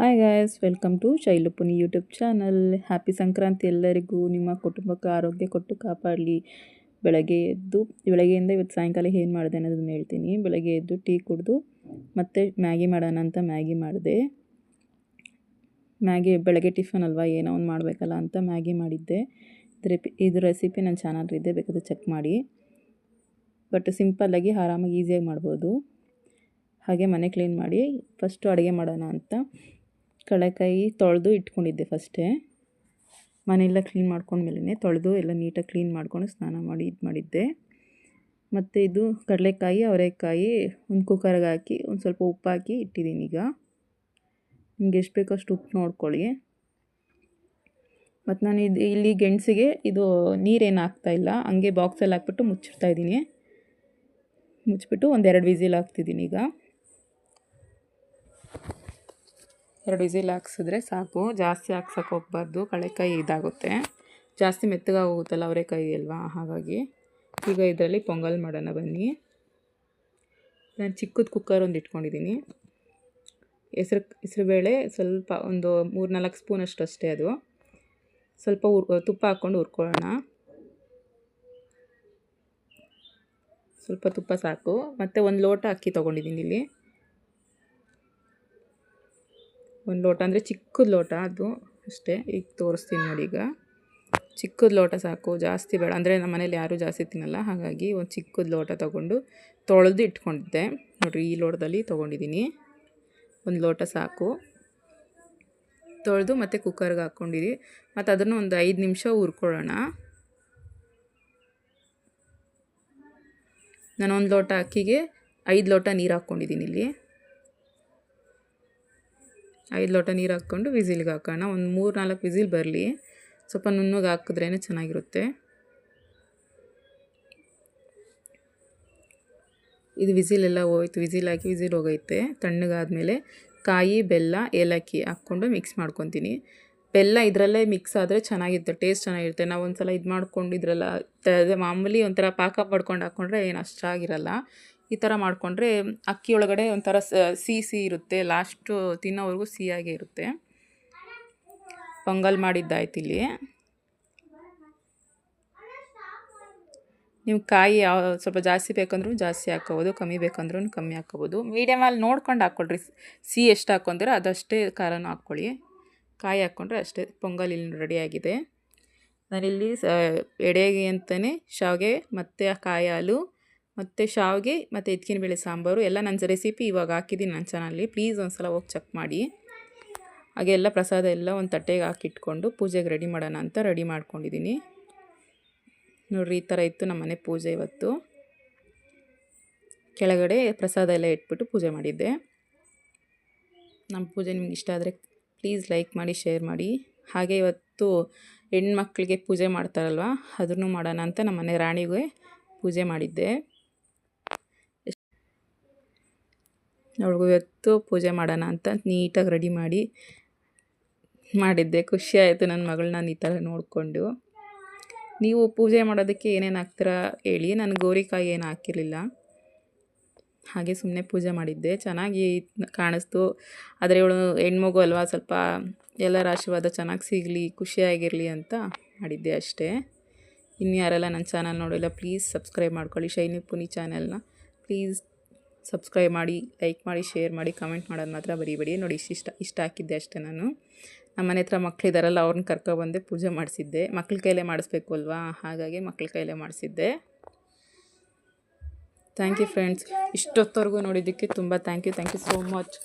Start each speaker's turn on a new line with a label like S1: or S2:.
S1: Hi guys, welcome to Shailupuni YouTube channel. Happy Sankranti ಎಲ್ಲರಿಗೂ. ನಿಮ್ಮ ಕುಟುಂಬಕ್ಕೆ ಆರೋಗ್ಯ ಕೊಟ್ಟು ಕಾಪಾಡಲಿ. ಬೆಳಗ್ಗೆಯಿಂದ ಇವತ್ತು ಸಾಯಂಕಾಲ ಏನು ಮಾಡಿದೆ ಅನ್ನೋದನ್ನು ಹೇಳ್ತೀನಿ. ಬೆಳಗ್ಗೆ ಎದ್ದು ಟೀ ಕುಡಿದು ಮತ್ತೆ ಮ್ಯಾಗಿ ಮಾಡೋಣ ಅಂತ ಮ್ಯಾಗಿ ಮಾಡಿದೆ. ಮ್ಯಾಗಿ ಬೆಳಗ್ಗೆ ಟಿಫನ್ ಅಲ್ವಾ, ಏನೋ ಒಂದು ಮಾಡಬೇಕಲ್ಲ ಅಂತ ಮ್ಯಾಗಿ ಮಾಡಿದ್ದೆ. ಇದು ರೆಸಿಪಿ ನನ್ನ ಚಾನಲ್ಗಿದೆ, ಬೇಕಾದ್ರೆ ಚೆಕ್ ಮಾಡಿ. ಬಟ್ ಸಿಂಪಲ್ಲಾಗಿ ಆರಾಮಾಗಿ ಈಸಿಯಾಗಿ ಮಾಡ್ಬೋದು. ಹಾಗೆ ಮನೆ ಕ್ಲೀನ್ ಮಾಡಿ ಫಸ್ಟು ಅಡುಗೆ ಮಾಡೋಣ ಅಂತ ಕಡಲೆಕಾಯಿ ತೊಳೆದು ಇಟ್ಕೊಂಡಿದ್ದೆ. ಫಸ್ಟೇ ಮನೆಯೆಲ್ಲ ಕ್ಲೀನ್ ಮಾಡ್ಕೊಂಡ್ಮೇಲೆ ತೊಳೆದು ಎಲ್ಲ ನೀಟಾಗಿ ಕ್ಲೀನ್ ಮಾಡ್ಕೊಂಡು ಸ್ನಾನ ಮಾಡಿ ಮಾಡಿದ್ದೆ. ಮತ್ತು ಇದು ಕಡಲೆಕಾಯಿ ಅವರೆಕಾಯಿ ಒಂದು ಕುಕ್ಕರ್ಗೆ ಹಾಕಿ ಒಂದು ಸ್ವಲ್ಪ ಉಪ್ಪು ಹಾಕಿ ಇಟ್ಟಿದ್ದೀನಿ. ಈಗ ನಿಮ್ಗೆ ಎಷ್ಟು ಬೇಕೋ ಅಷ್ಟು ಉಪ್ಪು ನೋಡ್ಕೊಳ್ಳಿ. ಮತ್ತು ನಾನು ಇಲ್ಲಿ ಗೆಣಸಿಗೆ ಇದು ನೀರೇನು ಹಾಕ್ತಾಯಿಲ್ಲ, ಹಂಗೆ ಬಾಕ್ಸಲ್ಲಿ ಹಾಕ್ಬಿಟ್ಟು ಮುಚ್ಚಿಡ್ತಾಯಿದ್ದೀನಿ. ಮುಚ್ಚಿಬಿಟ್ಟು ಒಂದೆರಡು ವಿಸಿಲ್ ಹಾಕ್ತಿದ್ದೀನಿ. ಈಗ 2 ವಿಸಿಲ್ ಹಾಕ್ಸಿದ್ರೆ ಸಾಕು, ಜಾಸ್ತಿ ಹಾಕ್ಸೋಕೆ ಹೋಗ್ಬಾರ್ದು, ಕಡಲೆಕಾಯಿ ಇದಾಗುತ್ತೆ, ಜಾಸ್ತಿ ಮೆತ್ತಗಾಗೋಗುತ್ತಲ್ಲ ಅವರೆಕಾಯಿ ಅಲ್ವಾ, ಹಾಗಾಗಿ. ಈಗ ಇದರಲ್ಲಿ ಪೊಂಗಲ್ ಮಾಡೋಣ ಬನ್ನಿ. ನಾನು ಚಿಕ್ಕದ ಕುಕ್ಕರ್ ಒಂದು ಇಟ್ಕೊಂಡಿದ್ದೀನಿ. ಹೆಸರುಬೇಳೆ ಸ್ವಲ್ಪ ಒಂದು 3-4 ಸ್ಪೂನಷ್ಟು ಅಷ್ಟೇ. ಅದು ಸ್ವಲ್ಪ ತುಪ್ಪ ಹಾಕ್ಕೊಂಡು ಹುರ್ಕೊಳ್ಳೋಣ. ಸ್ವಲ್ಪ ತುಪ್ಪ ಸಾಕು. ಮತ್ತು 1 ಲೋಟ ಅಕ್ಕಿ ತೊಗೊಂಡಿದ್ದೀನಿ. ಇಲ್ಲಿ 1 ಲೋಟ ಅಂದರೆ ಚಿಕ್ಕದ ಲೋಟ, ಅದು ಅಷ್ಟೇ. ಈಗ ತೋರಿಸ್ತೀನಿ ನೋಡಿ. ಈಗ ಚಿಕ್ಕದ ಲೋಟ ಸಾಕು, ಜಾಸ್ತಿ ಬೇಡ. ಅಂದರೆ ನಮ್ಮ ಮನೇಲಿ ಯಾರೂ ಜಾಸ್ತಿ ತಿನ್ನಲ್ಲ, ಹಾಗಾಗಿ ಒಂದು ಚಿಕ್ಕದ ಲೋಟ ತೊಗೊಂಡು ತೊಳೆದು ಇಟ್ಕೊಂಡಿದ್ದೆ. ನೋಡಿರಿ, ಈ ಲೋಟದಲ್ಲಿ ತೊಗೊಂಡಿದ್ದೀನಿ. 1 ಲೋಟ ಸಾಕು. ತೊಳೆದು ಮತ್ತು ಕುಕ್ಕರ್ಗೆ ಹಾಕ್ಕೊಂಡಿರಿ. ಮತ್ತು ಅದನ್ನು ಒಂದು 5 ನಿಮಿಷ ಹುರ್ಕೊಳ್ಳೋಣ. ನಾನು 1 ಲೋಟ ಅಕ್ಕಿಗೆ 5 ಲೋಟ ನೀರು ಹಾಕ್ಕೊಂಡಿದ್ದೀನಿ. ಇಲ್ಲಿ 5 ಲೋಟ ನೀರು ಹಾಕ್ಕೊಂಡು ವಿಸಿಲ್ಗೆ ಹಾಕೋಣ. ಒಂದು 3-4 ವಿಸಿಲ್ ಬರಲಿ. ಸ್ವಲ್ಪ ನುಣ್ಣಗೆ ಹಾಕಿದ್ರೇ ಚೆನ್ನಾಗಿರುತ್ತೆ. ಇದು ವಿಸಿಲೆಲ್ಲ ಹೋಯ್ತು. ವಿಸಿಲ್ ಹಾಕಿ ವಿಸಿಲ್ ಹೋಗೈತೆ. ತಣ್ಣಗಾದ್ಮೇಲೆ ಕಾಯಿ, ಬೆಲ್ಲ, ಏಲಕ್ಕಿ ಹಾಕ್ಕೊಂಡು ಮಿಕ್ಸ್ ಮಾಡ್ಕೊತೀನಿ. ಬೆಲ್ಲ ಇದರಲ್ಲೇ ಮಿಕ್ಸ್ ಆದರೆ ಚೆನ್ನಾಗಿರುತ್ತೆ, ಟೇಸ್ಟ್ ಚೆನ್ನಾಗಿರುತ್ತೆ. ನಾವು ಒಂದು ಸಲ ಇದು ಮಾಡ್ಕೊಂಡು ಇದರೆಲ್ಲ ಮಾಮೂಲಿ ಒಂಥರ ಪಾಕ ಪಡ್ಕೊಂಡು ಹಾಕ್ಕೊಂಡ್ರೆ ಏನು ಅಷ್ಟಾಗಿರಲ್ಲ. ಈ ಥರ ಮಾಡಿಕೊಂಡ್ರೆ ಅಕ್ಕಿ ಒಳಗಡೆ ಒಂಥರ ಸಿಹಿ ಇರುತ್ತೆ, ಲಾಸ್ಟು ತಿನ್ನೋವರೆಗೂ ಸಿಹಿಯಾಗೇ ಇರುತ್ತೆ. ಪೊಂಗಲ್ ಮಾಡಿದ್ದಾಯ್ತು. ಇಲ್ಲಿ ನೀವು ಕಾಯಿ ಸ್ವಲ್ಪ ಜಾಸ್ತಿ ಬೇಕಂದ್ರೂ ಜಾಸ್ತಿ ಹಾಕ್ಕೋಬೋದು, ಕಮ್ಮಿ ಬೇಕಂದ್ರೂ ಕಮ್ಮಿ ಹಾಕ್ಕೋಬೋದು. ಮೀಡಿಯಮಲ್ಲಿ ನೋಡ್ಕೊಂಡು ಹಾಕ್ಕೊಳ್ರಿ. ಸಿಹಿ ಎಷ್ಟು ಹಾಕ್ಕೊಂತೀರೋ ಅದಷ್ಟೇ ಖಾರನೂ ಹಾಕ್ಕೊಳ್ಳಿ. ಕಾಯಿ ಹಾಕ್ಕೊಂಡ್ರೆ ಅಷ್ಟೇ. ಪೊಂಗಲ್ ಇಲ್ಲಿ ರೆಡಿಯಾಗಿದೆ. ನಾನಿಲ್ಲಿ ಎಡೆಗೆ ಅಂತಲೇ ಶಾವಿಗೆ ಮತ್ತು ಕಾಯಿ ಹಾಲು ಮತ್ತು ಶಾವಿಗೆ ಮತ್ತು ಎತ್ತಿನ ಬೇಳೆ ಸಾಂಬಾರು ಎಲ್ಲ ನನ್ನ ರೆಸಿಪಿ ಇವಾಗ ಹಾಕಿದ್ದೀನಿ ನನ್ನ ಚಾನಲ್ಲಿ. ಪ್ಲೀಸ್ ಒಂದು ಸಲ ಹೋಗಿ ಚೆಕ್ ಮಾಡಿ. ಹಾಗೆ ಎಲ್ಲ ಪ್ರಸಾದ ಎಲ್ಲ ಒಂದು ತಟ್ಟೆಗೆ ಹಾಕಿಟ್ಕೊಂಡು ಪೂಜೆಗೆ ರೆಡಿ ಮಾಡೋಣ ಅಂತ ರೆಡಿ ಮಾಡ್ಕೊಂಡಿದ್ದೀನಿ. ನೋಡಿರಿ, ಈ ಥರ ಇತ್ತು ನಮ್ಮ ಮನೆ ಪೂಜೆ ಇವತ್ತು. ಕೆಳಗಡೆ ಪ್ರಸಾದ ಎಲ್ಲ ಇಟ್ಬಿಟ್ಟು ಪೂಜೆ ಮಾಡಿದ್ದೆ. ನಮ್ಮ ಪೂಜೆ ನಿಮ್ಗೆ ಇಷ್ಟ ಆದರೆ ಪ್ಲೀಸ್ ಲೈಕ್ ಮಾಡಿ, ಶೇರ್ ಮಾಡಿ. ಹಾಗೆ ಇವತ್ತು ಹೆಣ್ಮಕ್ಳಿಗೆ ಪೂಜೆ ಮಾಡ್ತಾರಲ್ವ, ಅದನ್ನು ಮಾಡೋಣ ಅಂತ ನಮ್ಮ ಮನೆ ರಾಣಿಗೆ ಪೂಜೆ ಮಾಡಿದ್ದೆ. ಅವಳಿಗೂ ಇವತ್ತು ಪೂಜೆ ಮಾಡೋಣ ಅಂತ ನೀಟಾಗಿ ರೆಡಿ ಮಾಡಿದ್ದೆ. ಖುಷಿ ಆಯಿತು ನನ್ನ ಮಗಳನ್ನ ಈ ಥರ ನೋಡಿಕೊಂಡು. ನೀವು ಪೂಜೆ ಮಾಡೋದಕ್ಕೆ ಏನೇನು ಹಾಕ್ತೀರಾ ಹೇಳಿ. ನಾನು ಗೋರಿಕಾಯಿ ಏನು ಹಾಕಿರಲಿಲ್ಲ, ಹಾಗೆ ಸುಮ್ಮನೆ ಪೂಜೆ ಮಾಡಿದ್ದೆ. ಚೆನ್ನಾಗಿ ಕಾಣಿಸ್ತು. ಆದರೆ ಇವಳು ಹೆಣ್ಮಗು ಅಲ್ವಾ, ಸ್ವಲ್ಪ ಎಲ್ಲರ ಆಶೀರ್ವಾದ ಚೆನ್ನಾಗಿ ಸಿಗಲಿ, ಖುಷಿಯಾಗಿರಲಿ ಅಂತ ಮಾಡಿದ್ದೆ ಅಷ್ಟೇ. ಇನ್ನು ಯಾರೆಲ್ಲ ನನ್ನ ಚಾನಲ್ ನೋಡಿಲ್ಲ ಪ್ಲೀಸ್ ಸಬ್ಸ್ಕ್ರೈಬ್ ಮಾಡ್ಕೊಳ್ಳಿ. ಶೈಲುಪುನಿ ಚಾನಲ್ನ ಪ್ಲೀಸ್ ಸಬ್ಸ್ಕ್ರೈಬ್ ಮಾಡಿ, ಲೈಕ್ ಮಾಡಿ, ಶೇರ್ ಮಾಡಿ, ಕಮೆಂಟ್ ಮಾಡೋದು ಮಾತ್ರ ಬರೀಬೇಡಿ. ನೋಡಿ, ಇಷ್ಟ ಹಾಕಿದ್ದೆ ಅಷ್ಟೇ. ನಾನು ನಮ್ಮ ಮನೆ ಹತ್ರ ಮಕ್ಕಳಿದಾರಲ್ಲ, ಅವ್ರನ್ನ ಕರ್ಕೊಬಂದೆ ಪೂಜೆ ಮಾಡಿಸಿದ್ದೆ. ಮಕ್ಳ ಕೈಲೇ ಮಾಡಿಸ್ಬೇಕು ಅಲ್ವಾ, ಹಾಗಾಗಿ ಮಕ್ಳ ಕೈಲೇ ಮಾಡಿಸಿದ್ದೆ. ಥ್ಯಾಂಕ್ ಯು ಫ್ರೆಂಡ್ಸ್, ಇಷ್ಟೊತ್ತವರೆಗೂ ನೋಡಿದ್ದಕ್ಕೆ ತುಂಬ ಥ್ಯಾಂಕ್ ಯು ಸೋ ಮಚ್.